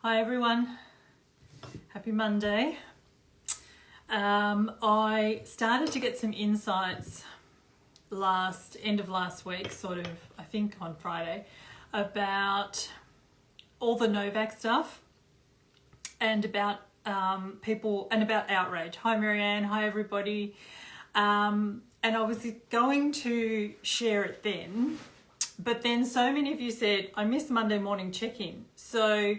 Hi everyone, happy Monday. I started to get some insights end of last week, sort of, I think on Friday, about all the Novak stuff and about people and about Outrage. Hi Marianne, hi everybody. And I was going to share it then, but then so many of you said, I missed Monday morning check-in. So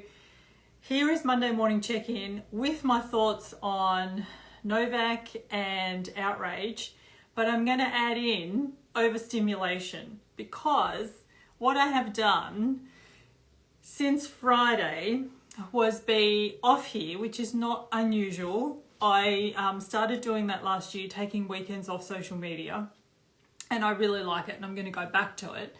here is Monday morning check-in with my thoughts on Novak and Outrage, but I'm going to add in overstimulation because what I have done since Friday was be off here, which is not unusual. I started doing that last year, taking weekends off social media, and I really like it and I'm going to go back to it.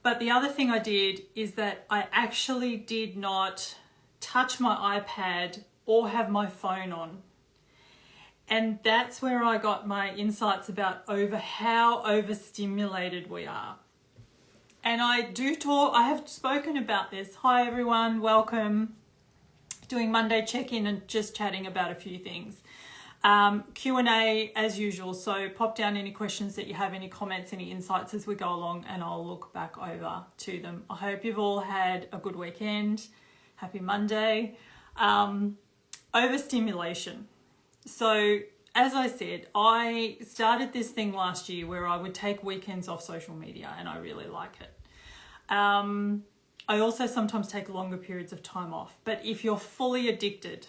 But the other thing I did is that I actually did not touch my iPad or have my phone on. And that's where I got my insights about how overstimulated we are. And I have spoken about this. Hi everyone, welcome. Doing Monday check-in and just chatting about a few things. Q&A as usual, so pop down any questions that you have, any comments, any insights as we go along, and I'll look back over to them. I hope you've all had a good weekend. Happy Monday. Overstimulation. So as I said, I started this thing last year where I would take weekends off social media and I really like it. I also sometimes take longer periods of time off, but if you're fully addicted,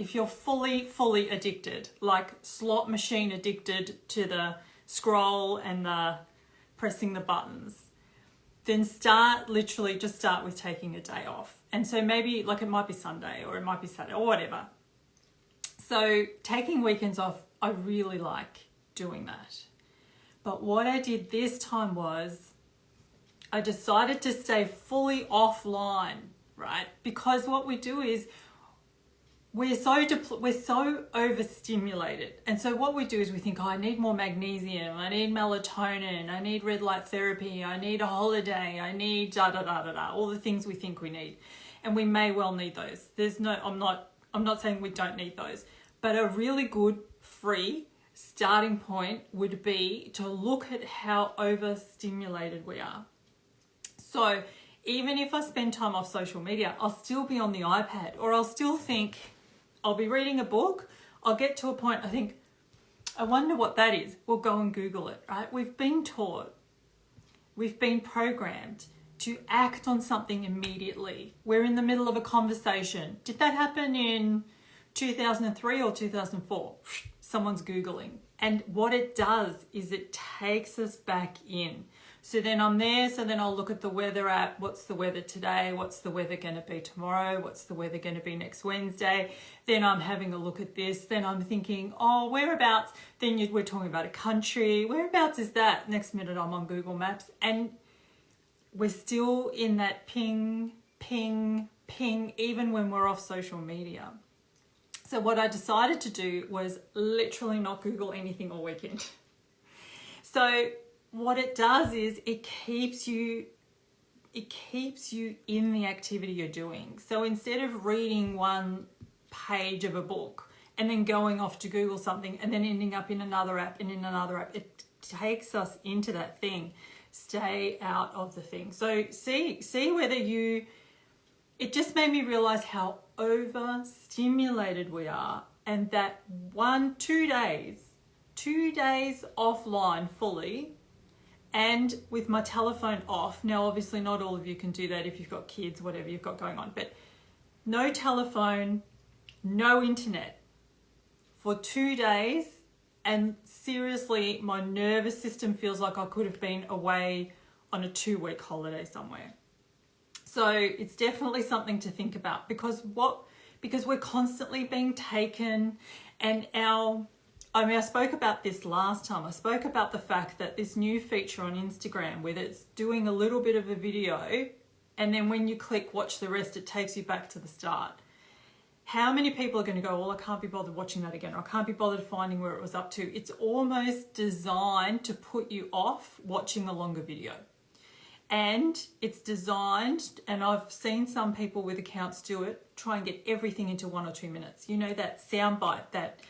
fully addicted, like slot machine addicted to the scroll and the pressing the buttons, then start with taking a day off. And so maybe like it might be Sunday or it might be Saturday or whatever. So taking weekends off, I really like doing that. But what I did this time was I decided to stay fully offline, right? Because what we do is we're so overstimulated. And so what we do is we think, oh, I need more magnesium, I need melatonin, I need red light therapy, I need a holiday, I need da-da-da-da-da, all the things we think we need. And we may well need those. I'm not saying we don't need those, but a really good free starting point would be to look at how overstimulated we are. So even if I spend time off social media, I'll still be on the iPad, or I'll still think, I'll be reading a book, I'll get to a point, I think, I wonder what that is. We'll go and Google it, right? We've been taught, we've been programmed to act on something immediately. We're in the middle of a conversation. Did that happen in 2003 or 2004? Someone's Googling. And what it does is it takes us back in. So then I'm there, so then I'll look at the weather app. What's the weather today? What's the weather going to be tomorrow? What's the weather going to be next Wednesday? Then I'm having a look at this. Then I'm thinking, oh, whereabouts? Then we're talking about a country. Whereabouts is that? Next minute I'm on Google Maps. And we're still in that ping, ping, ping, even when we're off social media. So what I decided to do was literally not Google anything all weekend. So what it does is it keeps you in the activity you're doing. So instead of reading one page of a book and then going off to Google something and then ending up in another app and in another app, it takes us into that thing. Stay out of the thing. So see whether it just made me realize how overstimulated we are, and that 2 days offline fully, and with my telephone off. Now, obviously not all of you can do that if you've got kids, whatever you've got going on, but no telephone, no internet for 2 days. And seriously, my nervous system feels like I could have been away on a 2-week holiday somewhere. So it's definitely something to think about, because we're constantly being taken, and I spoke about this last time. I spoke about the fact that this new feature on Instagram where it's doing a little bit of a video, and then when you click watch the rest, it takes you back to the start. How many people are going to go, well, I can't be bothered watching that again, or I can't be bothered finding where it was up to? It's almost designed to put you off watching the longer video. And it's designed, and I've seen some people with accounts do it, try and get everything into 1 or 2 minutes. You know, that soundbite, that,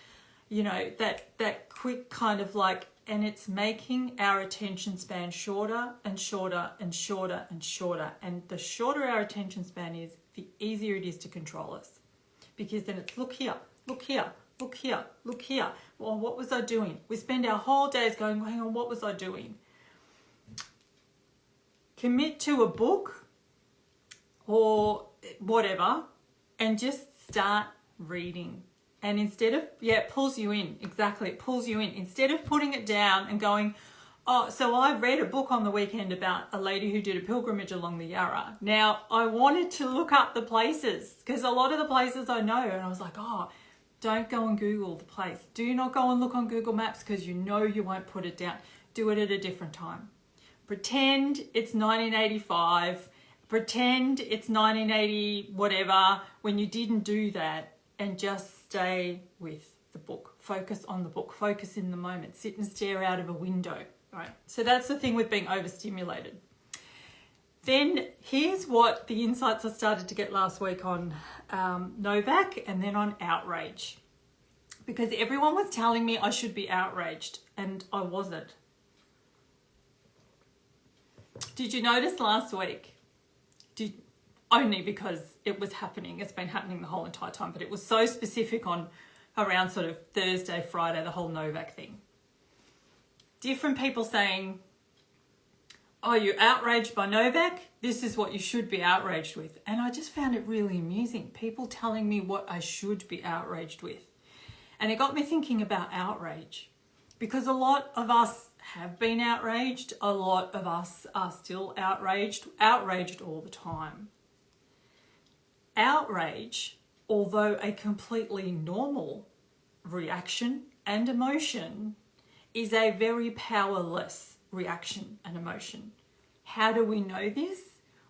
you know, that quick kind of like, and it's making our attention span shorter and shorter and shorter and shorter. And the shorter our attention span is, the easier it is to control us. Because then it's look here, look here, look here, look here. Well, what was I doing? We spend our whole days going, hang on, what was I doing? Commit to a book or whatever and just start reading. And instead of, it pulls you in. Exactly, it pulls you in. Instead of putting it down and going, oh, so I read a book on the weekend about a lady who did a pilgrimage along the Yarra. Now, I wanted to look up the places because a lot of the places I know, and I was like, oh, don't go and Google the place. Do not go and look on Google Maps because you know you won't put it down. Do it at a different time. Pretend it's 1985. Pretend it's 1980, whatever, when you didn't do that, and just stay with the book. Focus on the book. Focus in the moment. Sit and stare out of a window. Right? So that's the thing with being overstimulated. Then here's what the insights I started to get last week on Novak and then on Outrage. Because everyone was telling me I should be outraged and I wasn't. Did you notice last week? Only because it was happening. It's been happening the whole entire time, but it was so specific on around sort of Thursday, Friday, the whole Novak thing. Different people saying, oh, you're outraged by Novak? This is what you should be outraged with. And I just found it really amusing. People telling me what I should be outraged with. And it got me thinking about outrage. Because a lot of us have been outraged. A lot of us are still outraged all the time. Outrage, although a completely normal reaction and emotion, is a very powerless reaction and emotion. How do we know this?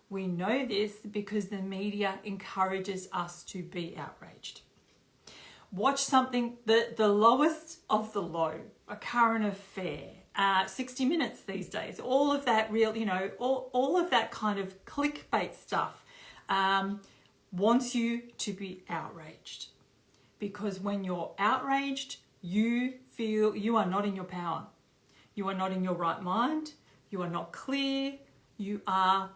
We know this because the media encourages us to be outraged. Watch something, the lowest of the low, a current affair, 60 Minutes these days, all of that real, you know, all of that kind of clickbait stuff wants you to be outraged. Because when you're outraged, you feel you are not in your power. You are not in your right mind. You are not clear. You are,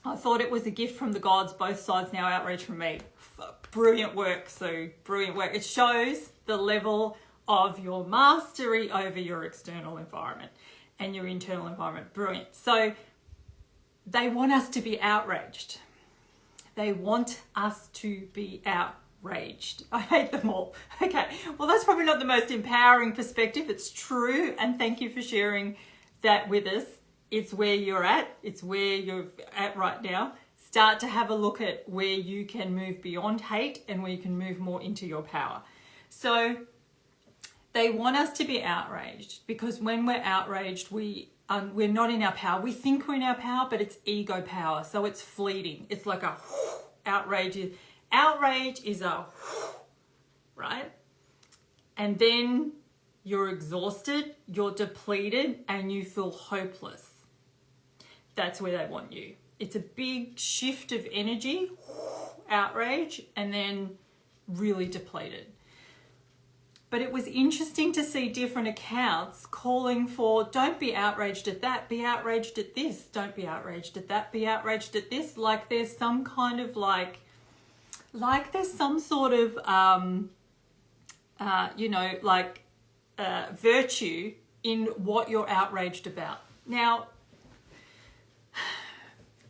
I thought it was a gift from the gods, both sides now outraged from me. Brilliant work, Sue. Brilliant work. It shows the level of your mastery over your external environment and your internal environment. Brilliant. So they want us to be outraged. They want us to be outraged. I hate them all. Okay, well, that's probably not the most empowering perspective. It's true, and thank you for sharing that with us. It's where you're at. It's where you're at right now. Start to have a look at where you can move beyond hate and where you can move more into your power. So they want us to be outraged because when we're outraged, we're not in our power. We think we're in our power, but it's ego power. So it's fleeting. It's like a outrage. Outrage is a right? And then you're exhausted, you're depleted, and you feel hopeless. That's where they want you. It's a big shift of energy, outrage, and then really depleted. But it was interesting to see different accounts calling for, don't be outraged at that, be outraged at this, don't be outraged at that, be outraged at this. Like there's some kind of like there's some sort of, virtue in what you're outraged about. Now,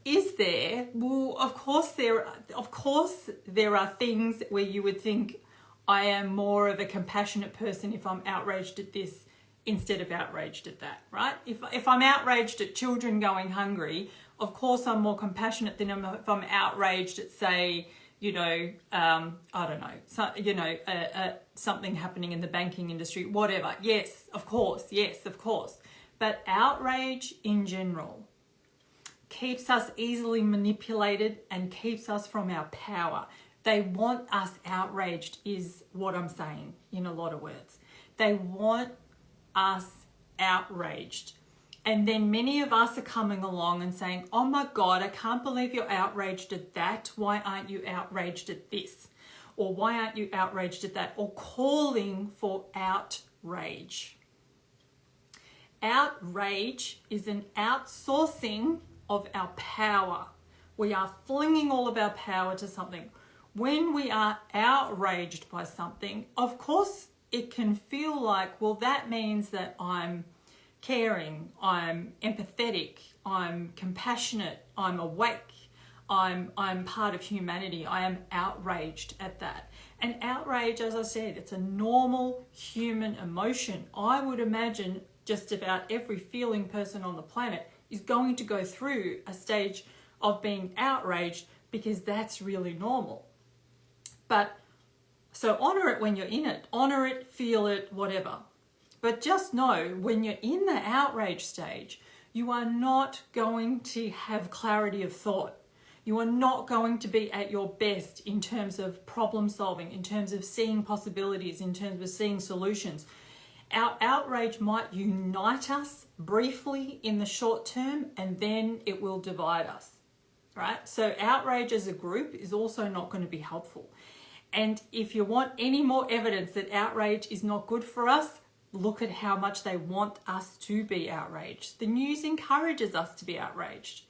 is there? Well, of course there are things where you would think, I am more of a compassionate person if I'm outraged at this instead of outraged at that, right? If I'm outraged at children going hungry, of course I'm more compassionate than if I'm outraged at, say, something happening in the banking industry, whatever. Yes, of course. But outrage in general keeps us easily manipulated and keeps us from our power. They want us outraged is what I'm saying in a lot of words. They want us outraged. And then many of us are coming along and saying, oh my God, I can't believe you're outraged at that. Why aren't you outraged at this? Or why aren't you outraged at that? Or calling for outrage. Outrage is an outsourcing of our power. We are flinging all of our power to something. When we are outraged by something, of course, it can feel like, well, that means that I'm caring, I'm empathetic, I'm compassionate, I'm awake, I'm part of humanity. I am outraged at that. And outrage, as I said, it's a normal human emotion. I would imagine just about every feeling person on the planet is going to go through a stage of being outraged because that's really normal. But so honor it when you're in it, honor it, feel it, whatever. But just know when you're in the outrage stage, you are not going to have clarity of thought. You are not going to be at your best in terms of problem solving, in terms of seeing possibilities, in terms of seeing solutions. Our outrage might unite us briefly in the short term, and then it will divide us, right? So outrage as a group is also not going to be helpful. And if you want any more evidence that outrage is not good for us, look at how much they want us to be outraged. The news encourages us to be outraged.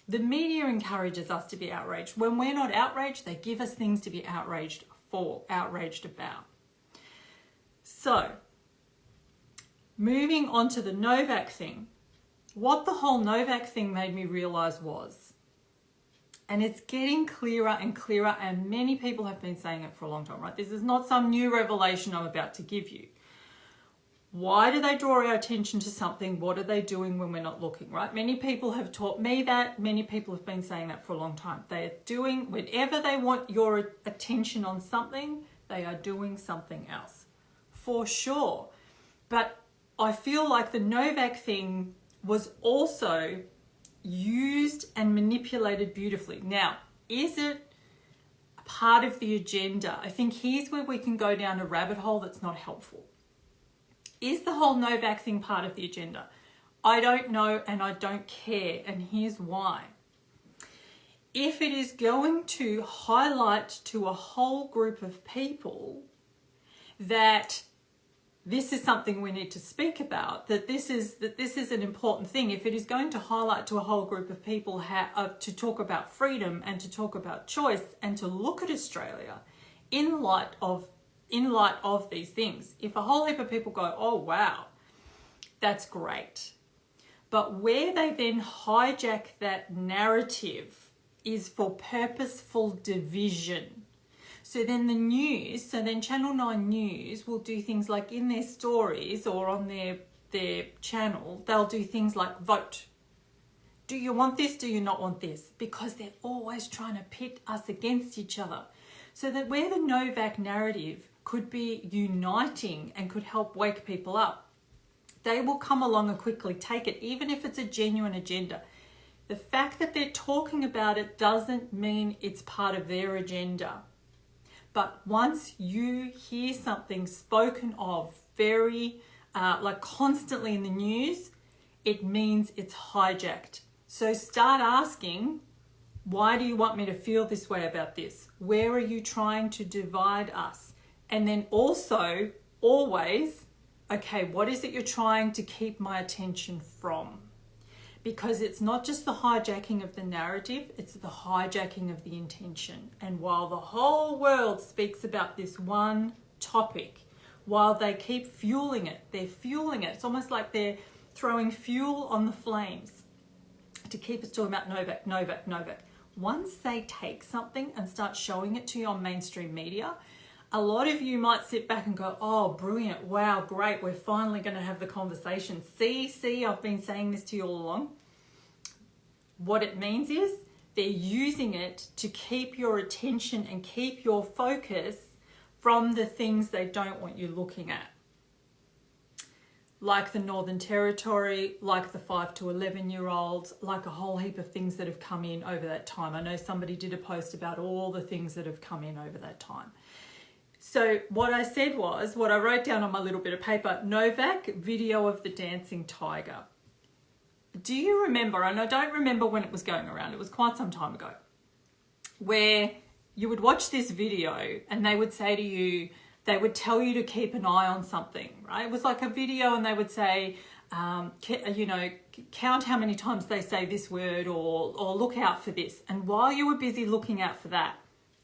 The media encourages us to be outraged. When we're not outraged, they give us things to be outraged for, outraged about. So, moving on to the Novak thing. What the whole Novak thing made me realize was, and it's getting clearer and clearer, and many people have been saying it for a long time, right? This is not some new revelation I'm about to give you. Why do they draw our attention to something? What are they doing when we're not looking, right? Many people have taught me that. Many people have been saying that for a long time. They are doing, whenever they want your attention on something, they are doing something else, for sure. But I feel like the Novak thing was also used and manipulated beautifully. Now, is it part of the agenda? I think here's where we can go down a rabbit hole that's not helpful. Is the whole Novak thing part of the agenda? I don't know, and I don't care, and here's why. If it is going to highlight to a whole group of people that this is something we need to speak about, that this is an important thing, if it is going to highlight to a whole group of people to talk about freedom and to talk about choice and to look at Australia in light of these things, if a whole heap of people go, oh wow, that's great. But where they then hijack that narrative is for purposeful division. So then Channel 9 News will do things like in their stories or on their channel, they'll do things like vote. Do you want this? Do you not want this? Because they're always trying to pit us against each other. So that where the Novak narrative could be uniting and could help wake people up, they will come along and quickly take it, even if it's a genuine agenda. The fact that they're talking about it doesn't mean it's part of their agenda. But once you hear something spoken of very, constantly in the news, it means it's hijacked. So start asking, why do you want me to feel this way about this? Where are you trying to divide us? And then also, always, okay, what is it you're trying to keep my attention from? Because it's not just the hijacking of the narrative, it's the hijacking of the intention. And while the whole world speaks about this one topic, while they keep fueling it, they're fueling it. It's almost like they're throwing fuel on the flames to keep us talking about Novak, Novak, Novak. Once they take something and start showing it to you on mainstream media, a lot of you might sit back and go, oh, brilliant, wow, great, we're finally going to have the conversation. See, I've been saying this to you all along. What it means is they're using it to keep your attention and keep your focus from the things they don't want you looking at. Like the Northern Territory, like the 5 to 11-year-olds, like a whole heap of things that have come in over that time. I know somebody did a post about all the things that have come in over that time. So what I said was, what I wrote down on my little bit of paper, Novak, video of the dancing tiger. do you remember, and I don't remember when it was going around, it was quite some time ago, where you would watch this video and they would say to you, they would tell you to keep an eye on something, right? It was like a video and they would say, count how many times they say this word or look out for this. And while you were busy looking out for that,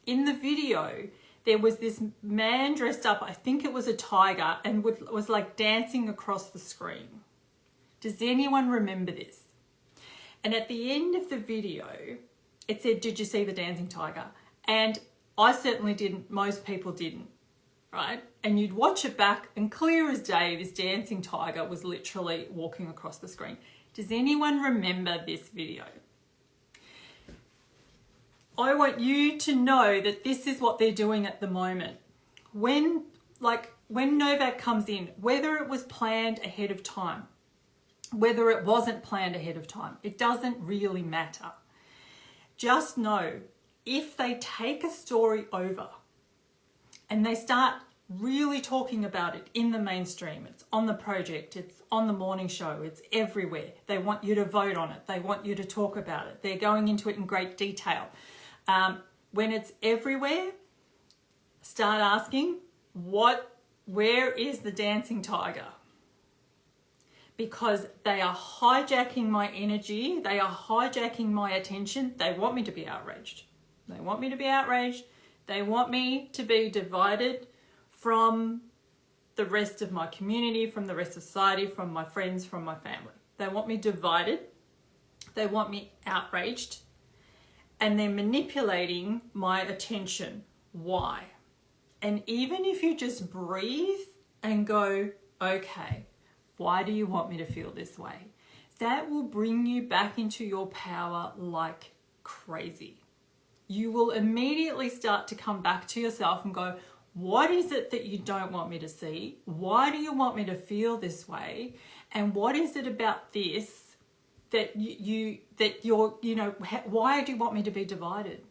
in the video, there was this man dressed up, I think it was a tiger, and was like dancing across the screen. Does anyone remember this? And at the end of the video, it said, "Did you see the dancing tiger?" And I certainly didn't. Most people didn't, right? And you'd watch it back and clear as day, this dancing tiger was literally walking across the screen. Does anyone remember this video? I want you to know that this is what they're doing at the moment. When Novak comes in, whether it was planned ahead of time, whether it wasn't planned ahead of time, it doesn't really matter. Just know, if they take a story over and they start really talking about it in the mainstream, it's on the project, it's on the morning show, it's everywhere. They want you to vote on it. They want you to talk about it. They're going into it in great detail. When it's everywhere, start asking, where is the dancing tiger? Because they are hijacking my energy. They are hijacking my attention. They want me to be outraged. They want me to be outraged. They want me to be divided from the rest of my community, from the rest of society, from my friends, from my family. They want me divided. They want me outraged. And they're manipulating my attention. Why? And even if you just breathe and go, okay, why do you want me to feel this way? That will bring you back into your power like crazy. You will immediately start to come back to yourself and go, what is it that you don't want me to see? Why do you want me to feel this way? And what is it about this that why do you want me to be divided?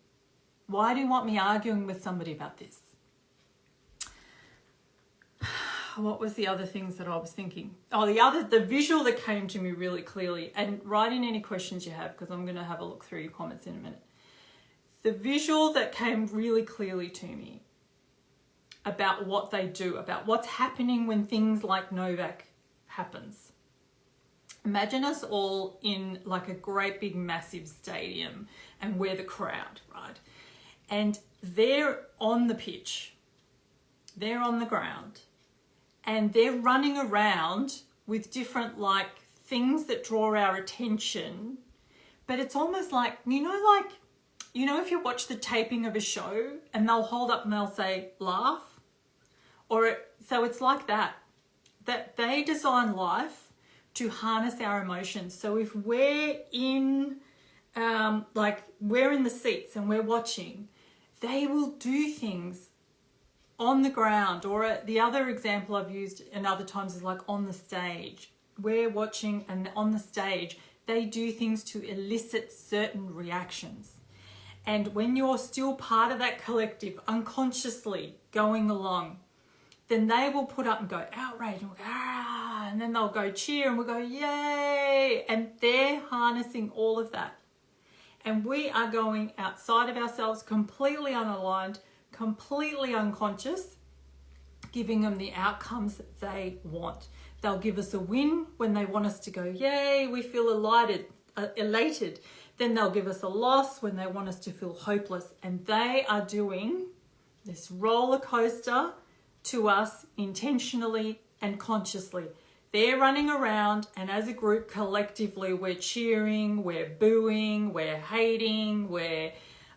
Why do you want me arguing with somebody about this? What was the other things that I was thinking? Oh, the visual that came to me really clearly, and write in any questions you have, because I'm going to have a look through your comments in a minute. The visual that came really clearly to me about what they do, about what's happening when things like Novak happens. Imagine us all in like a great big massive stadium and we're the crowd, right? And they're on the pitch, they're on the ground, and they're running around with different like things that draw our attention. But it's almost like, if you watch the taping of a show and they'll hold up and they'll say, laugh. So it's like that they design life to harness our emotions. So if we're in, we're in the seats and we're watching, they will do things on the ground. Or the other example I've used in other times is like on the stage. We're watching, and on the stage, they do things to elicit certain reactions. And when you're still part of that collective, unconsciously going along, then they will put up and go, outrage, and we'll go, ah, and then they'll go cheer and we'll go, yay. And they're harnessing all of that. And we are going outside of ourselves, completely unaligned, completely unconscious, giving them the outcomes that they want. They'll give us a win when they want us to go, yay, we feel elated. Then they'll give us a loss when they want us to feel hopeless. And they are doing this roller coaster to us intentionally and consciously. They're running around, and as a group, collectively, we're cheering, we're booing, we're hating, we're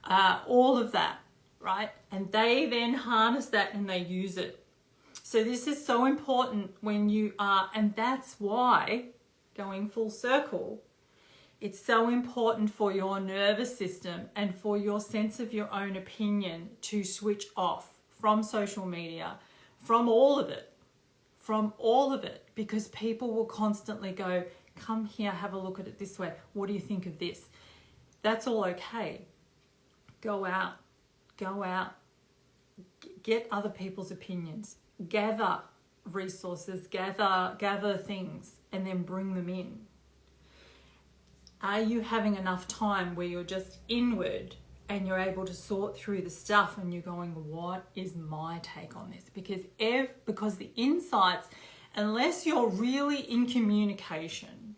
all of that, right? And they then harness that and they use it. So this is so important when you are, and that's why, going full circle, it's so important for your nervous system and for your sense of your own opinion to switch off from social media, from all of it, because people will constantly go, come here, have a look at it this way. What do you think of this? That's all okay. Go out, get other people's opinions, gather resources, gather things, and then bring them in. Are you having enough time where you're just inward and you're able to sort through the stuff and you're going, what is my take on this? Because the insights, unless you're really in communication,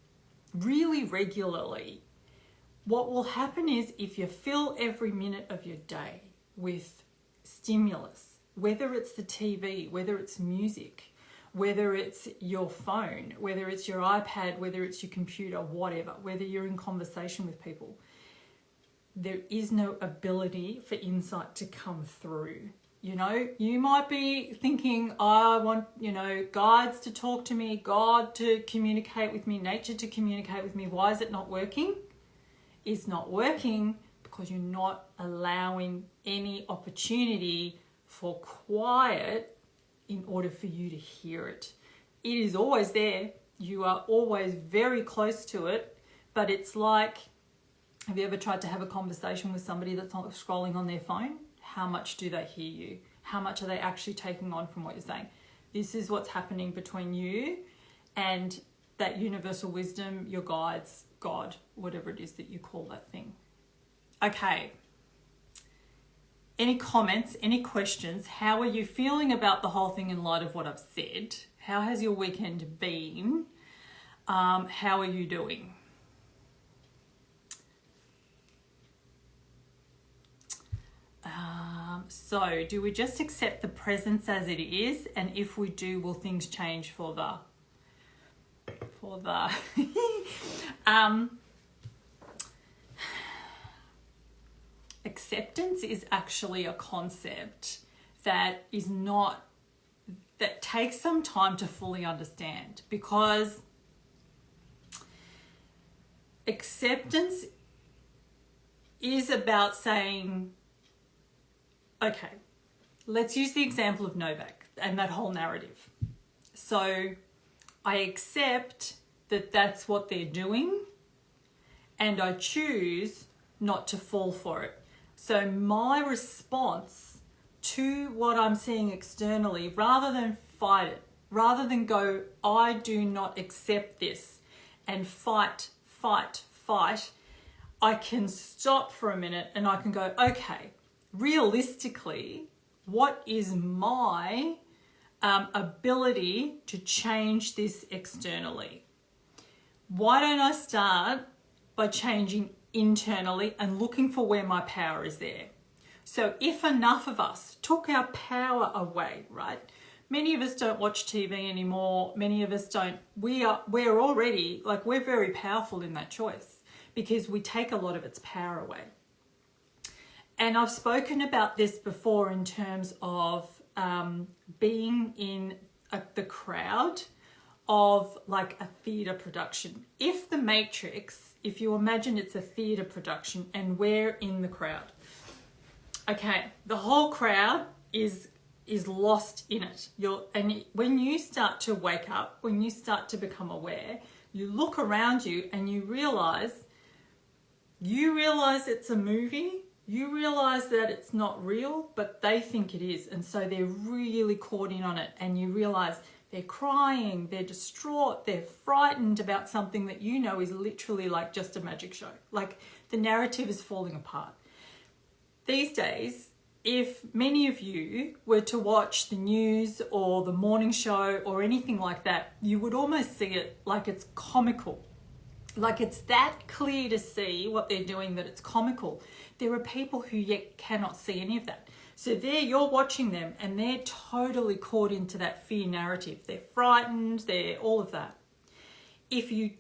really regularly, what will happen is if you fill every minute of your day with stimulus, whether it's the TV, whether it's music, whether it's your phone, whether it's your iPad, whether it's your computer, whatever, whether you're in conversation with people, there is no ability for insight to come through. You know, you might be thinking, I want, guides to talk to me, God to communicate with me, nature to communicate with me. Why is it not working? It's not working because you're not allowing any opportunity for quiet in order for you to hear it. It is always there. You are always very close to it, but it's like, have you ever tried to have a conversation with somebody that's not scrolling on their phone? How much do they hear you? How much are they actually taking on from what you're saying? This is what's happening between you and that universal wisdom, your guides, God, whatever it is that you call that thing. Okay. Any comments, any questions? How are you feeling about the whole thing in light of what I've said? How has your weekend been? How are you doing? So do we just accept the presence as it is? And if we do, will things change for the acceptance is actually a concept that takes some time to fully understand, because acceptance is about saying, okay, let's use the example of Novak and that whole narrative. So I accept that that's what they're doing and I choose not to fall for it. So my response to what I'm seeing externally, rather than fight it, rather than go, I do not accept this and fight, I can stop for a minute and I can go, okay, realistically, what is my ability to change this externally? Why don't I start by changing internally and looking for where my power is there? So if enough of us took our power away, right? Many of us don't watch TV anymore. Many of us don't. We're already, we're very powerful in that choice because we take a lot of its power away. And I've spoken about this before in terms of being in the crowd of like a theatre production. If the Matrix, if you imagine it's a theatre production and we're in the crowd, okay, the whole crowd is lost in it. When you start to wake up, when you start to become aware, you look around you and you realize it's a movie. You realize that it's not real, but they think it is. And so they're really caught in on it. And you realize they're crying, they're distraught, they're frightened about something that you know is literally like just a magic show. Like the narrative is falling apart. These days, if many of you were to watch the news or the morning show or anything like that, you would almost see it like it's comical. Like it's that clear to see what they're doing that it's comical. There are people who yet cannot see any of that. So there you're watching them and they're totally caught into that fear narrative. They're frightened, they're all of that. If you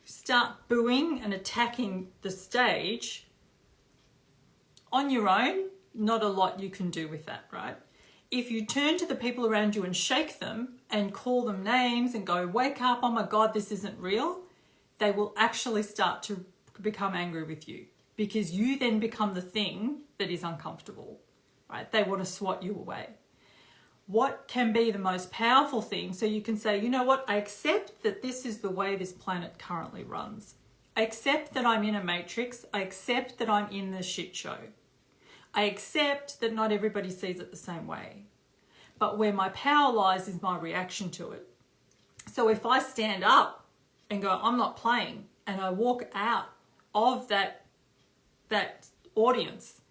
start booing and attacking the stage on your own, not a lot you can do with that, right? If you turn to the people around you and shake them and call them names and go, wake up, oh my God, this isn't real, they will actually start to become angry with you because you then become the thing that is uncomfortable, right? They want to swat you away. What can be the most powerful thing? So you can say, you know what? I accept that this is the way this planet currently runs. I accept that I'm in a matrix. I accept that I'm in the shit show. I accept that not everybody sees it the same way. But where my power lies is my reaction to it. So if I stand up and go, I'm not playing, and I walk out of that audience,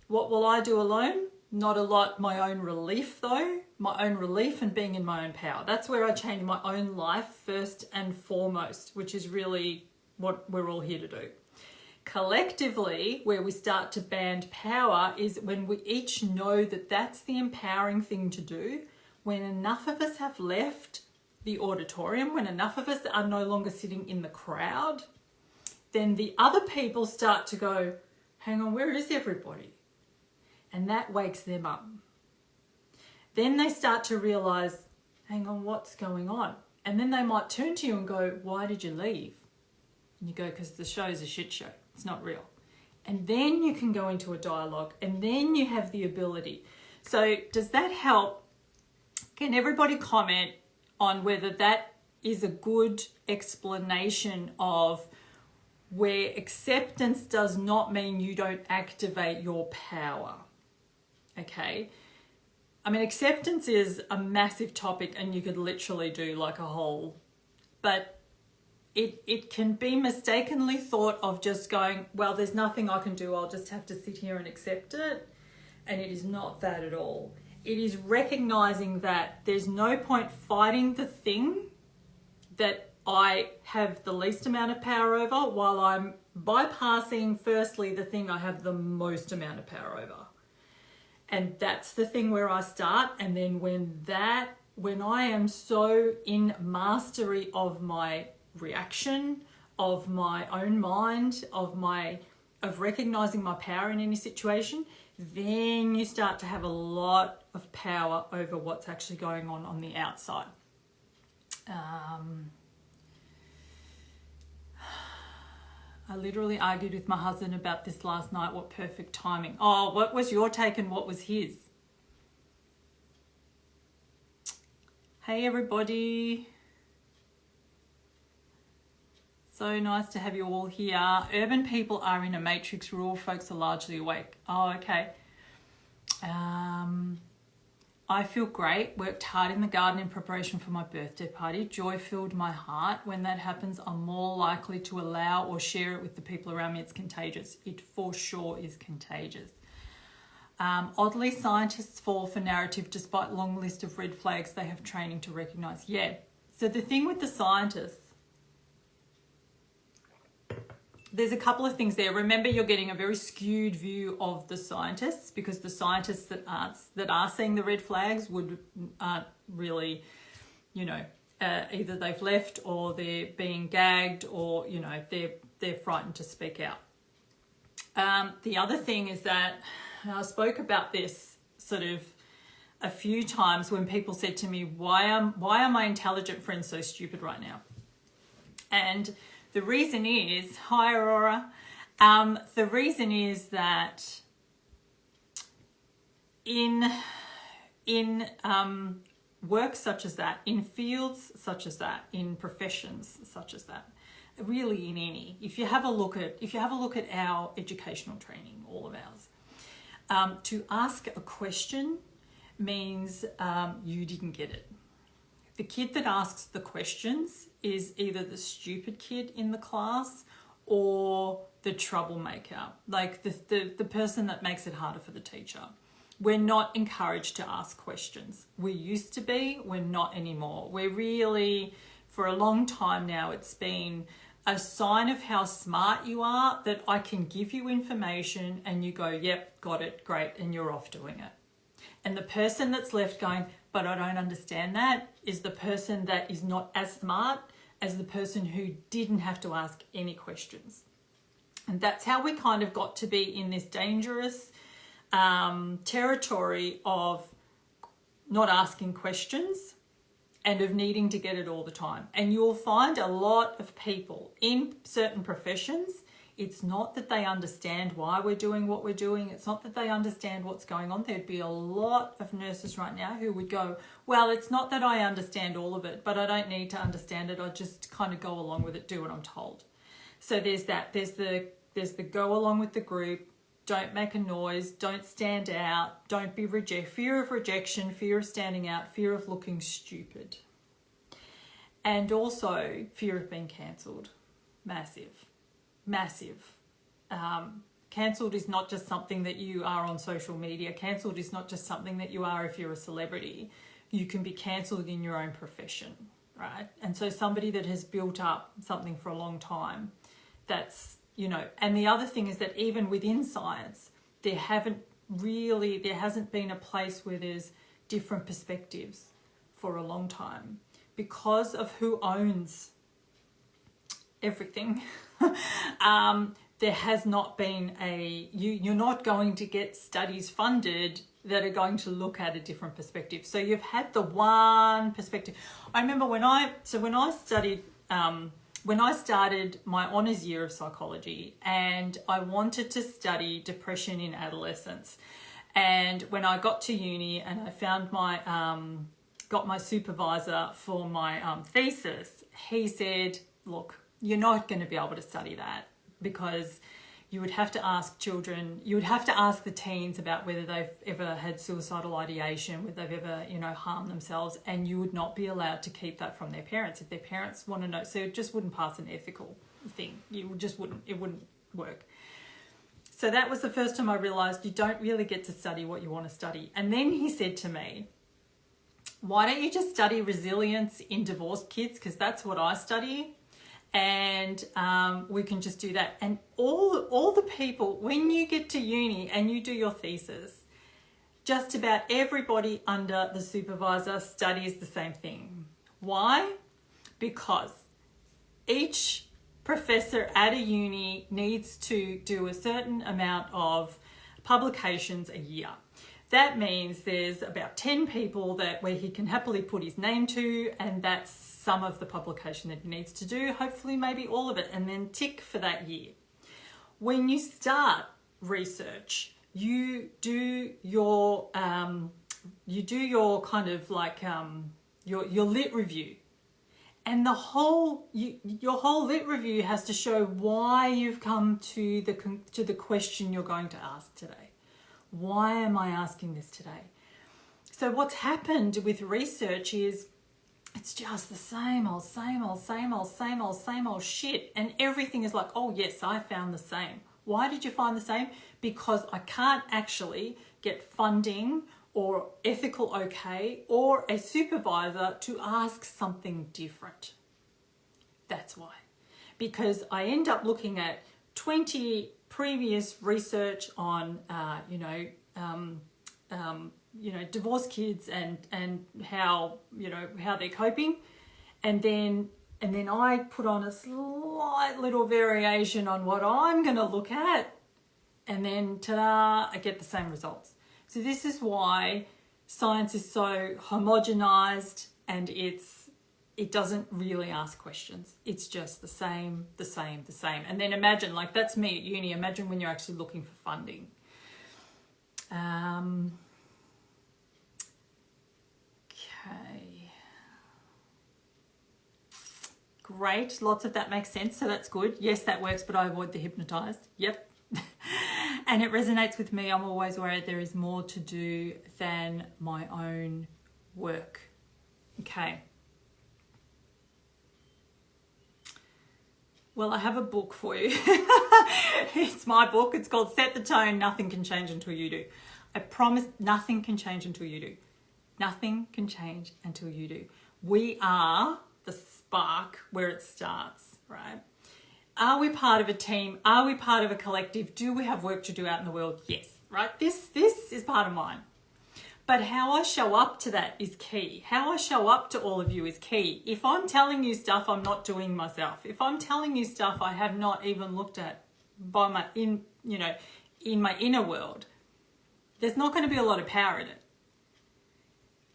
what will I do alone? Not a lot. My own relief though, my own relief and being in my own power. That's where I change my own life first and foremost, which is really what we're all here to do. Collectively, where we start to band power is when we each know that that's the empowering thing to do. When enough of us have left the auditorium, when enough of us are no longer sitting in the crowd, then the other people start to go, hang on, where is everybody? And that wakes them up. Then they start to realize, hang on, what's going on? And then they might turn to you and go, why did you leave? And you go, because the show's a shit show. It's not real. And then you can go into a dialogue, and then you have the ability. So does that help? Can everybody comment on whether that is a good explanation of where acceptance does not mean you don't activate your power? Okay. I mean, acceptance is a massive topic, and you could literally do like a whole, but it can be mistakenly thought of just going, well, there's nothing I can do. I'll just have to sit here and accept it. And it is not that at all. It is recognizing that there's no point fighting the thing that I have the least amount of power over while I'm bypassing firstly the thing I have the most amount of power over. And that's the thing where I start. And then when I am so in mastery of my reaction, of my own mind, of recognizing my power in any situation, then you start to have a lot of power over what's actually going on the outside. I literally argued with my husband about this last night. What perfect timing. Oh, what was your take and what was his? Hey everybody. So nice to have you all here. Urban people are in a matrix. Rural folks are largely awake. Oh, okay. I feel great. Worked hard in the garden in preparation for my birthday party. Joy filled my heart. When that happens, I'm more likely to allow or share it with the people around me. It's contagious. It for sure is contagious. Oddly, scientists fall for narrative despite long list of red flags they have training to recognize. Yeah. So the thing with the scientists, there's a couple of things there. Remember, you're getting a very skewed view of the scientists, because the scientists that are seeing the red flags aren't really, either they've left or they're being gagged, or they're frightened to speak out. The other thing is that I spoke about this sort of a few times when people said to me, "Why are my intelligent friends so stupid right now?" And the reason is, hi Aurora, the reason is that in work such as that, in fields such as that, in professions such as that, really in any, if you have a look at our educational training, all of ours, to ask a question means you didn't get it. The kid that asks the questions is either the stupid kid in the class or the troublemaker, like the person that makes it harder for the teacher. We're not encouraged to ask questions. We used to be, we're not anymore. We're really, for a long time now, it's been a sign of how smart you are that I can give you information and you go, yep, got it, great, and you're off doing it. And the person that's left going, but I don't understand that, is the person that is not as smart as the person who didn't have to ask any questions. And that's how we kind of got to be in this dangerous territory of not asking questions and of needing to get it all the time. And you'll find a lot of people in certain professions, it's not that they understand why we're doing what we're doing. It's not that they understand what's going on. There'd be a lot of nurses right now who would go, well, it's not that I understand all of it, but I don't need to understand it. I just kind of go along with it, do what I'm told. So there's that. There's the go along with the group. Don't make a noise. Don't stand out. Don't be fear of rejection, fear of standing out, fear of looking stupid. And also fear of being cancelled. massive, massive. Cancelled is not just something that you are on social media. Cancelled is not just something that you are if you're a celebrity. You can be cancelled in your own profession, right? And so somebody that has built up something for a long time, that's, you know, and the other thing is that even within science, there hasn't been a place where there's different perspectives for a long time because of who owns everything. There has not been you're not going to get studies funded that are going to look at a different perspective. So you've had the one perspective. I remember when I studied, when I started my honours year of psychology, and I wanted to study depression in adolescents. And when I got to uni and I found got my supervisor for my thesis, he said, look, you're not going to be able to study that, because you would have to ask children, you would have to ask the teens about whether they've ever had suicidal ideation, whether they've ever, you know, harmed themselves, and you would not be allowed to keep that from their parents if their parents want to know. So it just wouldn't pass an ethical thing. It wouldn't work. So that was the first time I realised you don't really get to study what you want to study. And then he said to me, why don't you just study resilience in divorced kids? Because that's what I study. And we can just do that. And all the people, when you get to uni and you do your thesis, just about everybody under the supervisor studies the same thing. Why? Because each professor at a uni needs to do a certain amount of publications a year. That means there's about 10 people where he can happily put his name to, and that's some of the publication that he needs to do, hopefully maybe all of it, and then tick for that year. When you start research, you do your kind of like your lit review, and your whole lit review has to show why you've come to the question you're going to ask today. Why am I asking this today? So what's happened with research is it's just the same old shit. And everything is like, oh yes, I found the same. Why did you find the same? Because I can't actually get funding or ethical okay or a supervisor to ask something different. That's why. Because I end up looking at 20 previous research on, divorced kids and how they're coping, and then I put on a slight little variation on what I'm going to look at, and then ta-da, I get the same results. So this is why science is so homogenized, and it doesn't really ask questions. It's just the same. And then imagine, like that's me at uni, imagine when you're actually looking for funding. Okay. Great, lots of that makes sense, so that's good. Yes, that works, but I avoid the hypnotized. Yep. And it resonates with me. I'm always worried there is more to do than my own work. Okay. Well, I have a book for you. It's my book. It's called Set the Tone, Nothing Can Change Until You Do. I promise nothing can change until you do. Nothing can change until you do. We are the spark where it starts, right? Are we part of a team? Are we part of a collective? Do we have work to do out in the world? Yes, right? This is part of mine. But how I show up to that is key. How I show up to all of you is key. If I'm telling you stuff I'm not doing myself, if I'm telling you stuff I have not even looked at in my inner world, there's not going to be a lot of power in it.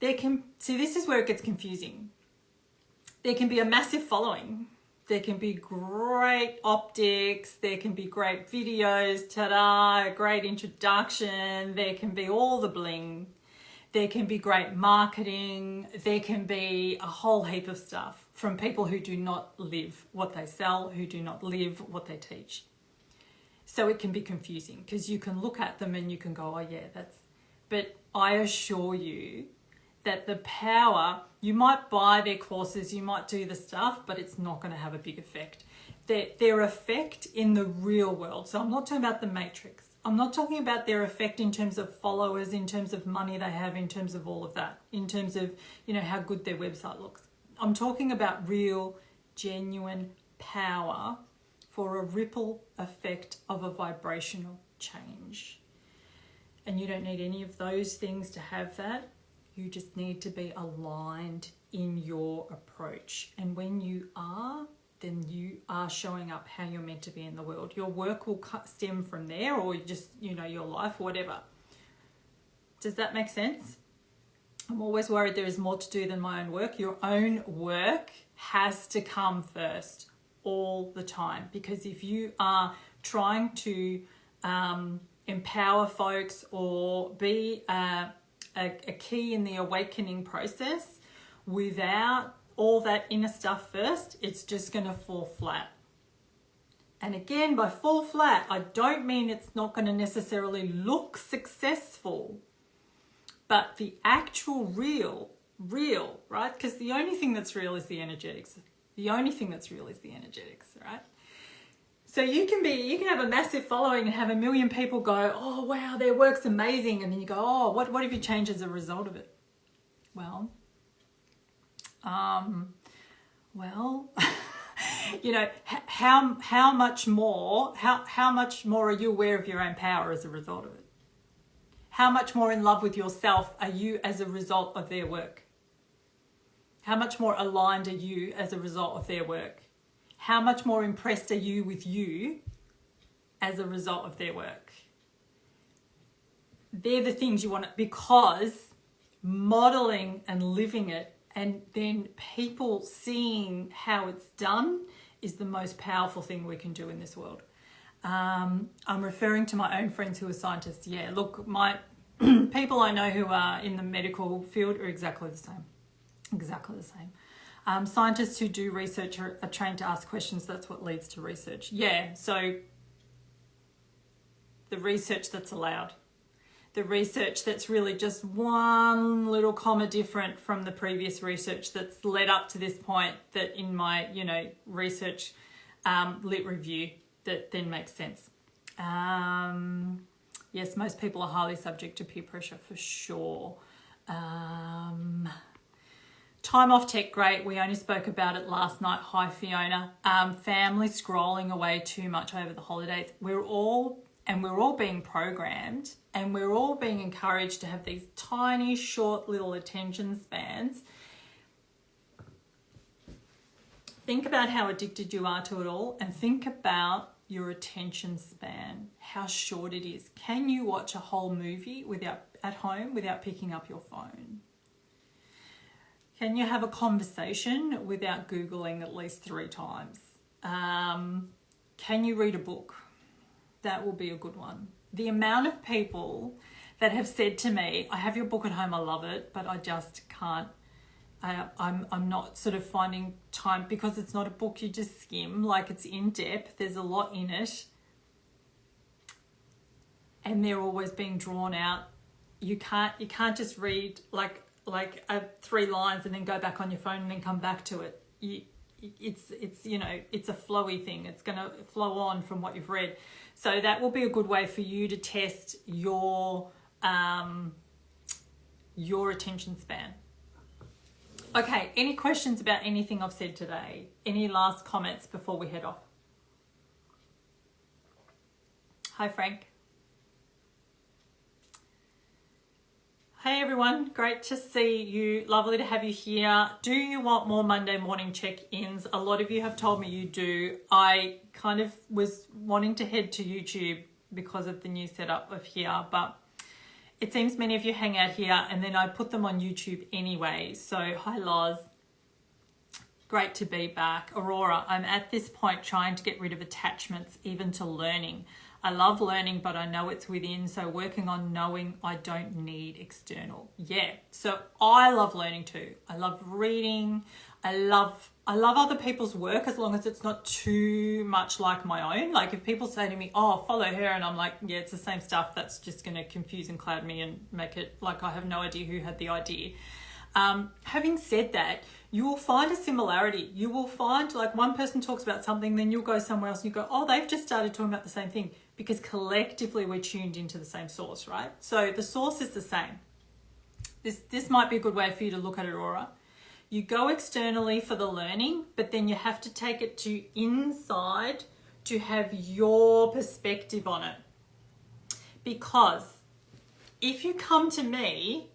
This is where it gets confusing. There can be a massive following. There can be great optics. There can be great videos. Ta-da! Great introduction. There can be all the bling. There can be great marketing. There can be a whole heap of stuff from people who do not live what they sell, who do not live what they teach. So it can be confusing because you can look at them and you can go, oh yeah, but I assure you that the power, you might buy their courses, you might do the stuff, but it's not going to have a big effect. their effect in the real world. So I'm not talking about the matrix. I'm not talking about their effect in terms of followers, in terms of money they have, in terms of all of that, in terms of, you know, how good their website looks. I'm talking about real, genuine power for a ripple effect of a vibrational change. And you don't need any of those things to have that. You just need to be aligned in your approach. And when you are, then you are showing up how you're meant to be in the world. Your work will stem from there, or just, you know, your life, whatever. Does that make sense? I'm always worried there is more to do than my own work. Your own work has to come first all the time, because if you are trying to empower folks or be a key in the awakening process without all that inner stuff first, it's just going to fall flat. And again, by fall flat, I don't mean it's not going to necessarily look successful, but the actual real, right? Because the only thing that's real is the energetics. The only thing that's real is the energetics, right? So you can have a massive following and have 1 million people go, oh, wow, their work's amazing. And then you go, oh, what have you changed as a result of it? Well, you know, how much more are you aware of your own power as a result of it? How much more in love with yourself are you as a result of their work? How much more aligned are you as a result of their work? How much more impressed are you with you as a result of their work? They're the things you want to, because modeling and living it, and then people seeing how it's done, is the most powerful thing we can do in this world. I'm referring to my own friends who are scientists. Yeah, look, my people I know who are in the medical field are exactly the same. Exactly the same. Scientists who do research are trained to ask questions. That's what leads to research. Yeah, so the research that's allowed. The research that's really just one little comma different from the previous research that's led up to this point, that in my, you know, research lit review, that then makes sense. Yes, most people are highly subject to peer pressure for sure. Time off tech, great. We only spoke about it last night. Hi, Fiona. Family scrolling away too much over the holidays. We're all being programmed, and we're all being encouraged to have these tiny, short little attention spans. Think about how addicted you are to it all, and think about your attention span, how short it is. Can you watch a whole movie at home without picking up your phone? Can you have a conversation without Googling at least 3 times? Can you read a book? That will be a good one. The amount of people that have said to me, I have your book at home, I love it, but I just can't, I'm not sort of finding time, because it's not a book you just skim, like it's in depth, there's a lot in it. And they're always being drawn out. You can't just read like 3 lines and then go back on your phone and then come back to it. It's you know, it's a flowy thing. It's going to flow on from what you've read. So that will be a good way for you to test your attention span. Okay, any questions about anything I've said today? Any last comments before we head off? Hi, Frank. Hey everyone, great to see you. Lovely to have you here. Do you want more Monday morning check-ins? A lot of you have told me you do. I kind of was wanting to head to YouTube because of the new setup of here, but it seems many of you hang out here and then I put them on YouTube anyway. So hi Loz, great to be back. Aurora, I'm at this point trying to get rid of attachments even to learning. I love learning, but I know it's within, so working on knowing I don't need external. Yeah, so I love learning too. I love reading. I love other people's work as long as it's not too much like my own. Like if people say to me, oh, follow her, and I'm like, yeah, it's the same stuff, that's just going to confuse and cloud me and make it like I have no idea who had the idea. Having said that, you will find a similarity. You will find, like, one person talks about something, then you'll go somewhere else and you go, oh, they've just started talking about the same thing, because collectively we're tuned into the same source, right? So the source is the same. This might be a good way for you to look at it, Aura. You go externally for the learning, but then you have to take it to inside to have your perspective on it. Because if you come to me,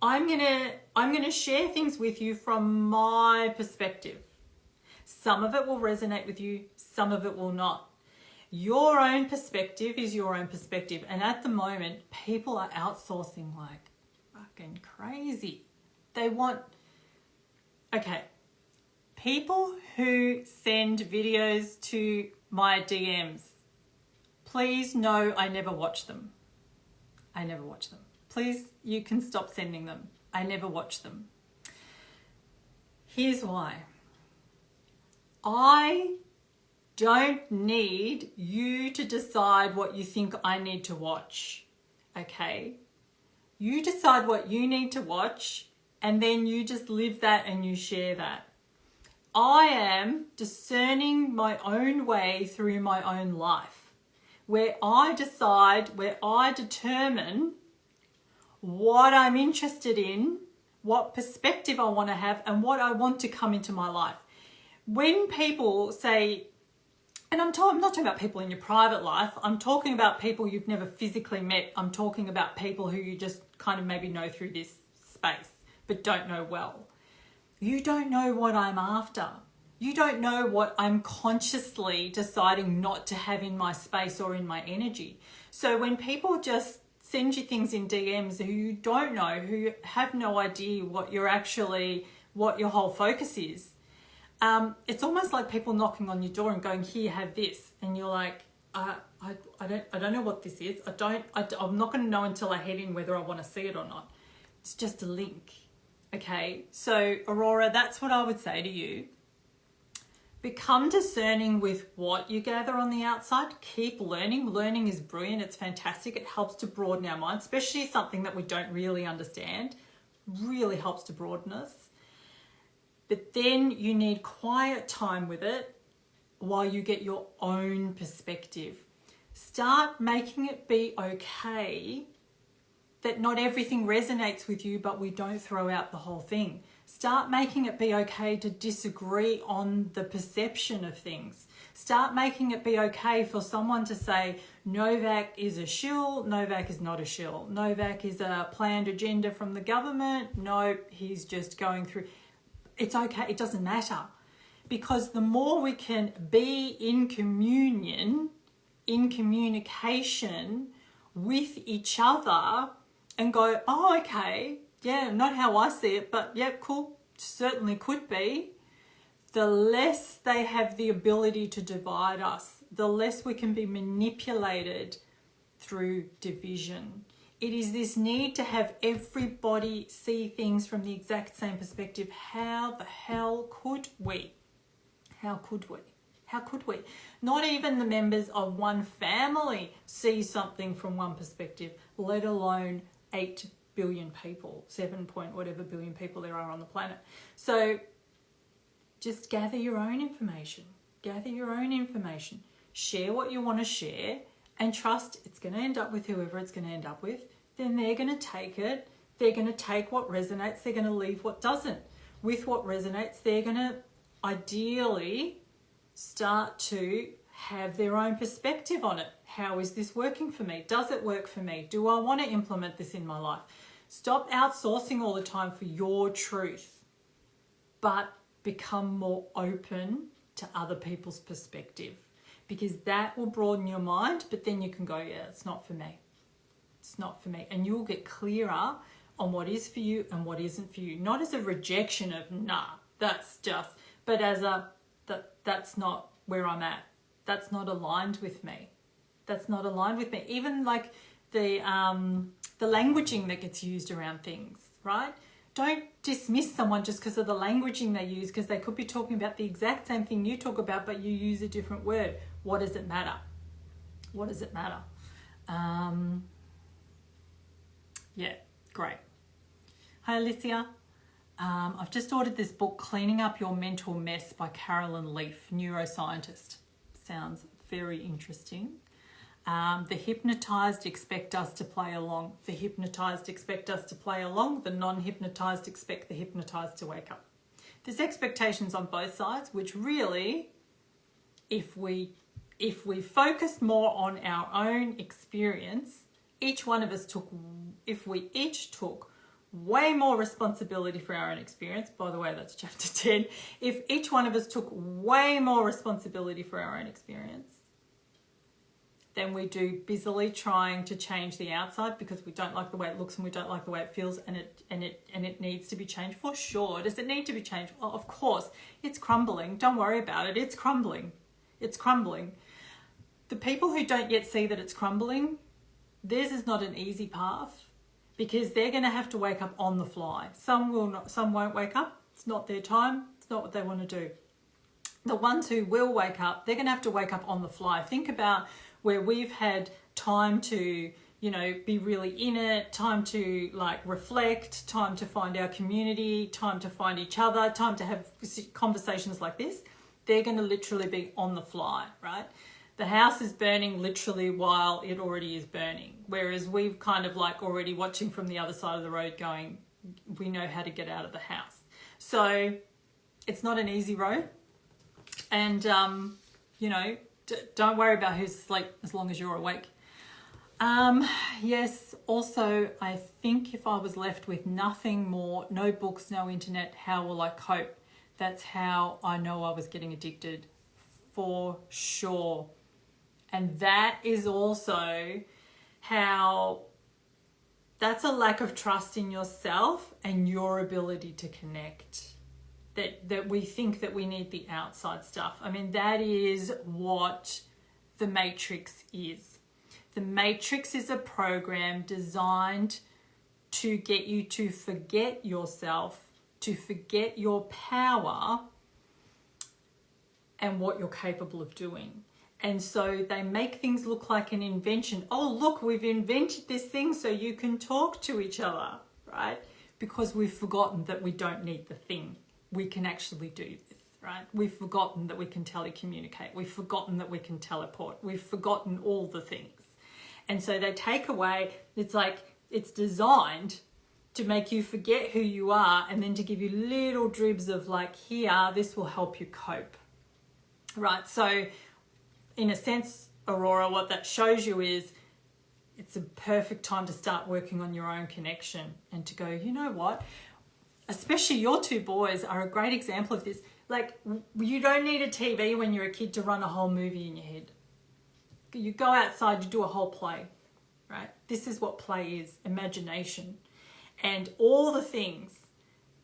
I'm gonna share things with you from my perspective. Some of it will resonate with you, some of it will not. Your own perspective is your own perspective. And at the moment, people are outsourcing like fucking crazy. They want, okay, people who send videos to my DMs, please know I never watch them. I never watch them. Please, you can stop sending them. I never watch them. Here's why. I don't need you to decide what you think I need to watch, okay? You decide what you need to watch, and then you just live that and you share that. I am discerning my own way through my own life, where I decide, where I determine what I'm interested in, what perspective I want to have, and what I want to come into my life. When people say, and I'm not talking about people in your private life, I'm talking about people you've never physically met. I'm talking about people who you just kind of maybe know through this space, but don't know well. You don't know what I'm after. You don't know what I'm consciously deciding not to have in my space or in my energy. So when people just send you things in DMs who you don't know, who have no idea what your whole focus is, it's almost like people knocking on your door and going, here, have this. And you're like, I don't know what this is. I'm not going to know until I head in whether I want to see it or not. It's just a link. Okay. So Aurora, that's what I would say to you. Become discerning with what you gather on the outside. Keep learning. Learning is brilliant. It's fantastic. It helps to broaden our mind, especially something that we don't really understand. Really helps to broaden us. But then you need quiet time with it while you get your own perspective. Start making it be okay that not everything resonates with you, but we don't throw out the whole thing. Start making it be okay to disagree on the perception of things. Start making it be okay for someone to say, Novak is a shill, Novak is not a shill. Novak is a planned agenda from the government. No, he's just going through. It's okay, it doesn't matter. Because the more we can be in communion, in communication with each other and go, oh, okay, yeah, not how I see it, but yeah, cool, certainly could be, the less they have the ability to divide us, the less we can be manipulated through division. It is this need to have everybody see things from the exact same perspective. How the hell could we? How could we? How could we? Not even the members of one family see something from one perspective, let alone 8 billion people, 7 point whatever billion people there are on the planet. So just gather your own information. Gather your own information. Share what you want to share and trust it's going to end up with whoever it's going to end up with. Then they're going to take it. They're going to take what resonates. They're going to leave what doesn't. With what resonates, they're going to ideally start to have their own perspective on it. How is this working for me? Does it work for me? Do I want to implement this in my life? Stop outsourcing all the time for your truth, but become more open to other people's perspective, because that will broaden your mind, but then you can go, yeah, it's not for me. It's not for me. And you'll get clearer on what is for you and what isn't for you. Not as a rejection of, nah, that's just, but as a, that's not where I'm at. That's not aligned with me. That's not aligned with me. Even like the languaging that gets used around things, right? Don't dismiss someone just because of the languaging they use, because they could be talking about the exact same thing you talk about, but you use a different word. What does it matter? What does it matter? Yeah, great. Hi, Alicia. I've just ordered this book, Cleaning Up Your Mental Mess by Carolyn Leaf, neuroscientist. Sounds very interesting. The hypnotized expect us to play along. The hypnotized expect us to play along. The non-hypnotized expect the hypnotized to wake up. There's expectations on both sides, which really, if we focus more on our own experience, if we each took way more responsibility for our own experience, by the way, that's chapter 10, if each one of us took way more responsibility for our own experience than we do busily trying to change the outside because we don't like the way it looks and we don't like the way it feels, and it needs to be changed, for sure. Does it need to be changed? Well, of course. It's crumbling. Don't worry about it. It's crumbling. It's crumbling. The people who don't yet see that it's crumbling, theirs is not an easy path, because they're going to have to wake up on the fly. Some will not, some won't wake up. It's not their time. It's not what they want to do. The ones who will wake up, they're going to have to wake up on the fly. Think about where we've had time to, be really in it, time to reflect, time to find our community, time to find each other, time to have conversations like this. They're going to literally be on the fly, right? The house is burning literally while it already is burning. Whereas we've kind of already watching from the other side of the road going, we know how to get out of the house. So it's not an easy road. And, don't worry about who's asleep as long as you're awake. Yes, also, I think if I was left with nothing more, no books, no internet, how will I cope? That's how I know I was getting addicted, for sure. And that is also how, that's a lack of trust in yourself and your ability to connect. That we think that we need the outside stuff. I mean, that is what the Matrix is. The Matrix is a program designed to get you to forget yourself, to forget your power and what you're capable of doing. And so they make things look like an invention. Oh, look, we've invented this thing so you can talk to each other, right? Because we've forgotten that we don't need the thing. We can actually do this, right? We've forgotten that we can telecommunicate. We've forgotten that we can teleport. We've forgotten all the things. And so they take away, it's designed to make you forget who you are and then to give you little dribs of here, this will help you cope, right? So in a sense, Aurora, what that shows you is it's a perfect time to start working on your own connection and to go, you know what? Especially your two boys are a great example of this. You don't need a TV when you're a kid to run a whole movie in your head. You go outside, you do a whole play, right? This is what play is, imagination. And all the things,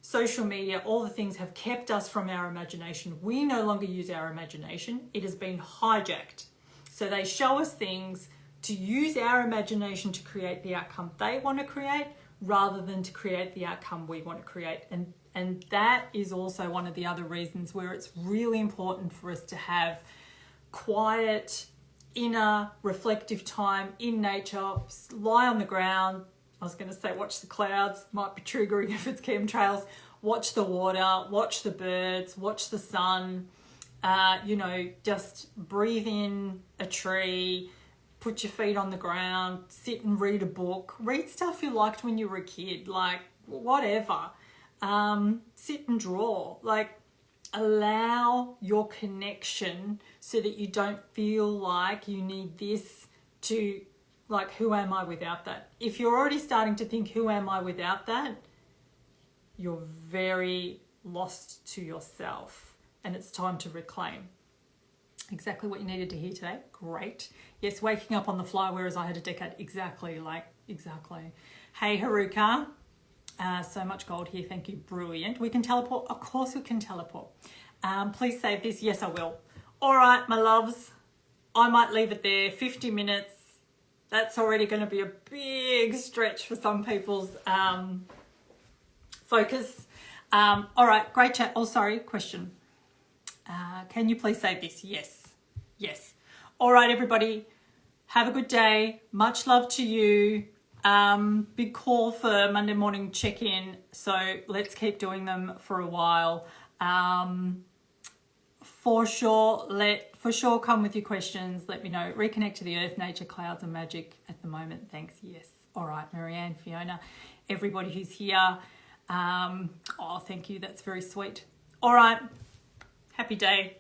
social media, all the things have kept us from our imagination. We no longer use our imagination. It has been hijacked. So they show us things to use our imagination to create the outcome they want to create rather than to create the outcome we want to create. And that is also one of the other reasons where it's really important for us to have quiet, inner, reflective time in nature, lie on the ground. I was going to say watch the clouds, might be triggering if it's chemtrails. Watch the water, watch the birds, watch the sun, just breathe in a tree, put your feet on the ground, sit and read a book, read stuff you liked when you were a kid, whatever. Sit and draw, allow your connection so that you don't feel like you need this to, who am I without that? If you're already starting to think, who am I without that? You're very lost to yourself and it's time to reclaim. Exactly what you needed to hear today. Great. Yes, waking up on the fly, whereas I had a decade. Exactly. Hey, Haruka. So much gold here. Thank you. Brilliant. We can teleport. Of course we can teleport. Please save this. Yes, I will. All right, my loves. I might leave it there. 50 minutes. That's already going to be a big stretch for some people's focus. All right, great chat. Oh, sorry, question. Can you please save this? Yes. All right, everybody. Have a good day. Much love to you. Big call for Monday morning check-in. So let's keep doing them for a while. For sure, come with your questions. Let me know. Reconnect to the earth, nature, clouds, and magic at the moment. Thanks. Yes. All right, Marianne, Fiona, everybody who's here. Oh, thank you. That's very sweet. All right. Happy day.